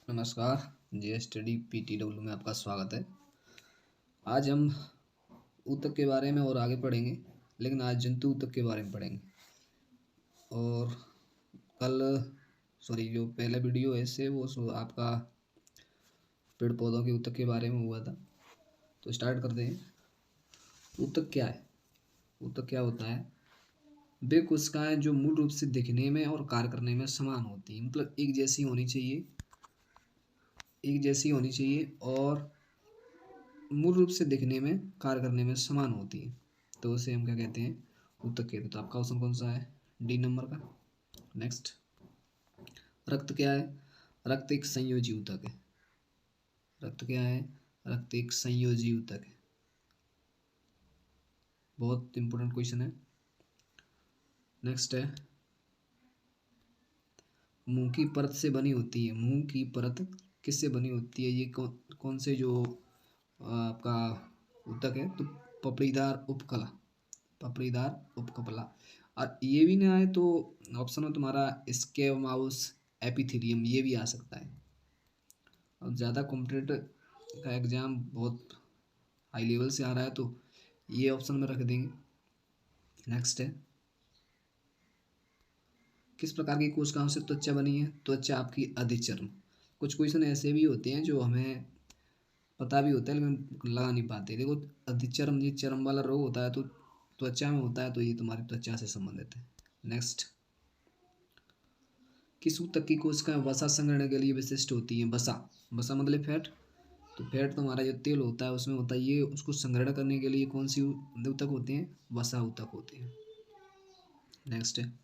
नमस्कार। जे study PTW में आपका स्वागत है। आज हम ऊतक के बारे में और आगे पढ़ेंगे, लेकिन आज जंतु ऊतक के बारे में पढ़ेंगे। और जो पहला वीडियो है इससे आपका पेड़ पौधों के ऊतक के बारे में हुआ था। तो स्टार्ट करते हैं। ऊतक क्या है? ऊतक क्या होता है? वे कोशिकाएं जो मूल रूप से दिखने में और कार्य करने में समान होती हैं, मतलब एक जैसी होनी चाहिए और मूल रूप से दिखने में कार्य करने में समान होती है, तो उसे हम क्या कहते हैं? ऊतक कहते हैं। तो आपका ऑप्शन कौन सा है? डी नंबर का। नेक्स्ट, रक्त क्या है? रक्त एक संयोजी ऊतक है। रक्त क्या है? रक्त एक संयोजी ऊतक है। बहुत इंपॉर्टेंट क्वेश्चन है। नेक्स्ट है, मुंह की परत से बनी होती है। मुंह की परत किससे बनी होती है? ये कौन से जो आपका ऊतक है? तो पपड़ीदार उपकला। और ये भी ना आए तो ऑप्शन में तुम्हारा स्क्वेमाउस एपिथेलियम ये भी आ सकता है। और ज़्यादा कॉम्पिटिटिव का एग्जाम बहुत हाई लेवल से आ रहा है तो ये ऑप्शन में रख देंगे। नेक्स्ट है, किस प्रकार की कोशिकाओं से त्वचा बनी है? त्वचा आपकी अधिचर्म। कुछ क्वेश्चन ऐसे भी होते हैं जो हमें पता भी होता है लेकिन लगा नहीं पाते। देखो, अधिचर्म ये चर्म वाला रोग होता है तो त्वचा में होता है, तो ये तुम्हारी त्वचा से संबंधित है। नेक्स्ट, किस ऊतक की कोशिकाएं वसा संग्रहण के लिए विशिष्ट होती हैं? वसा मतलब फैट। तो फैट तुम्हारा जो तेल होता है उसमें होता है, ये उसको संग्रहण करने के लिए कौन सी ऊतक होते हैं? वसा ऊतक होते हैं। नेक्स्ट है,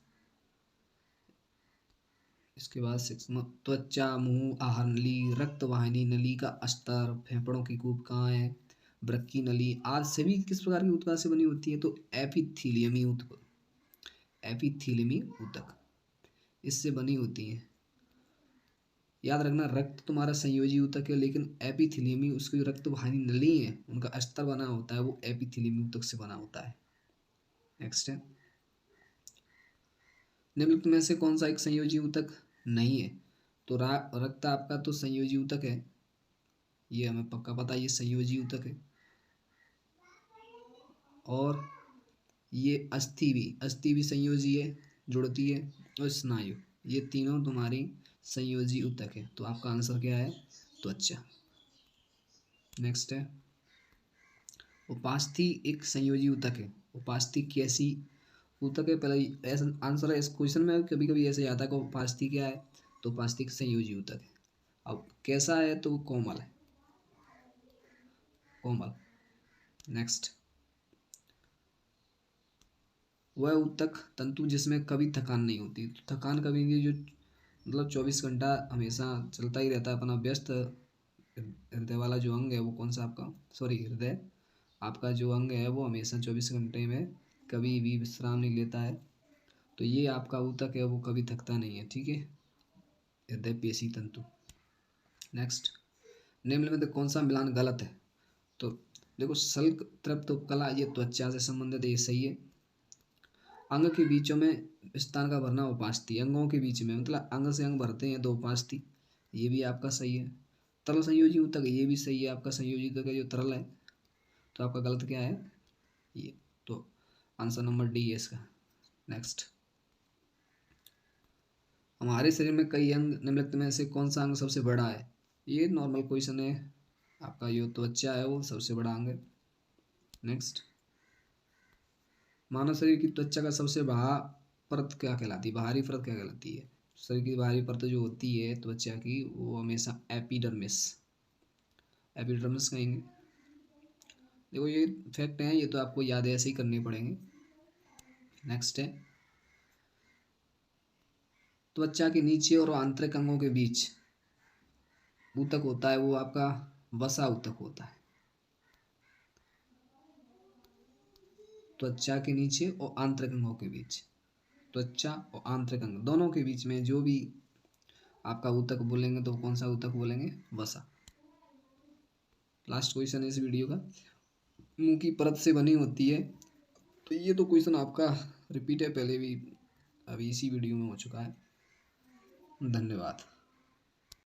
इसके बाद त्वचा, मुंह, आहार नली, रक्त वाहिनी नली का अस्तर, फेफड़ों की कूपकाएं, वृक्क की नली आदि सभी किस प्रकार की ऊतक से बनी होती है? तो एपिथीलियमी ऊतक इससे बनी होती है। याद रखना, रक्त तुम्हारा संयोजी ऊतक है, लेकिन एपिथीलियमी उसकी रक्त वाहिनी नली है उनका अस्तर बना होता है, वो एपिथीलियमी ऊतक से बना होता है। नेक्स्ट है, निम्नलिखित में से कौन सा एक संयोजी ऊतक नहीं है? तो रक्त आपका तो संयोजी ऊतक है, ये हमें पक्का पता है, ये संयोजी ऊतक है। और ये अस्थि भी संयोजी है, जुड़ती है। और स्नायु, ये तीनों तुम्हारी संयोजी ऊतक है। तो आपका आंसर क्या है? त्वचा। नेक्स्ट है, उपास्थि एक संयोजी ऊतक है। उपास्थि कैसी ऊतक है? पहले ऐसा आंसर है इस क्वेश्चन में, कभी कभी ऐसे आता है कि उपास्थि क्या है, तो उपास्थि एक संयोजी ऊतक है। अब कैसा है? तो वो कोमल है, कोमल। नेक्स्ट, वह ऊतक तंतु जिसमें कभी थकान नहीं होती। तो थकान कभी नहीं, जो मतलब 24 घंटा हमेशा चलता ही रहता है अपना व्यस्त। हृदय वाला जो अंग है वो कौन सा आपका? हृदय आपका जो अंग है वो हमेशा 24 घंटे में कभी भी विश्राम नहीं लेता है, तो ये आपका ऊतक है वो कभी थकता नहीं है। ठीक है, हृदय पेशी तंतु। नेक्स्ट, निम्न में से कौन सा मिलान गलत है? तो देखो, सल्क तृप्त उपकला ये त्वचा से संबंधित है, ये सही है। अंग के बीचों में स्थान का भरना उपास्थि, अंगों के बीच में मतलब अंग से अंग भरते हैं तो उपास्थि, ये भी आपका सही है। तरल संयोजी ऊतक ये भी सही है, आपका संयोजी ऊतक है जो तरल है। तो आपका गलत क्या है? ये। तो आंसर नंबर डी है इसका। नेक्स्ट, हमारे शरीर में कई अंग, निम्नलिखित में से कौन सा अंग सबसे बड़ा है? ये नॉर्मल क्वेश्चन है। आपका जो त्वचा है वो सबसे बड़ा अंग है। नेक्स्ट, मानव शरीर की त्वचा का सबसे परत क्या कहलाती है? बाहरी परत क्या कहलाती है? शरीर की बाहरी परत जो होती है त्वचा की वो हमेशा एपिडर्मिस कहेंगे। देखो, ये फैक्ट है, ये तो आपको याद ऐसे ही करने पड़ेंगे। नेक्स्ट है, त्वचा के नीचे और आंतरिक अंगों के बीच ऊतक होता है, वो आपका वसा ऊतक होता है। त्वचा के नीचे और आंतरिक अंगों के बीच, त्वचा और आंतरिक अंग दोनों के बीच में जो भी आपका ऊतक बोलेंगे तो कौन सा ऊतक बोलेंगे? वसा। लास्ट क्वेश्चन है इस वीडियो का, मुंह की परत से बनी होती है। तो ये तो क्वेश्चन आपका रिपीट है, पहले भी अभी इसी वीडियो में हो चुका है। धन्यवाद।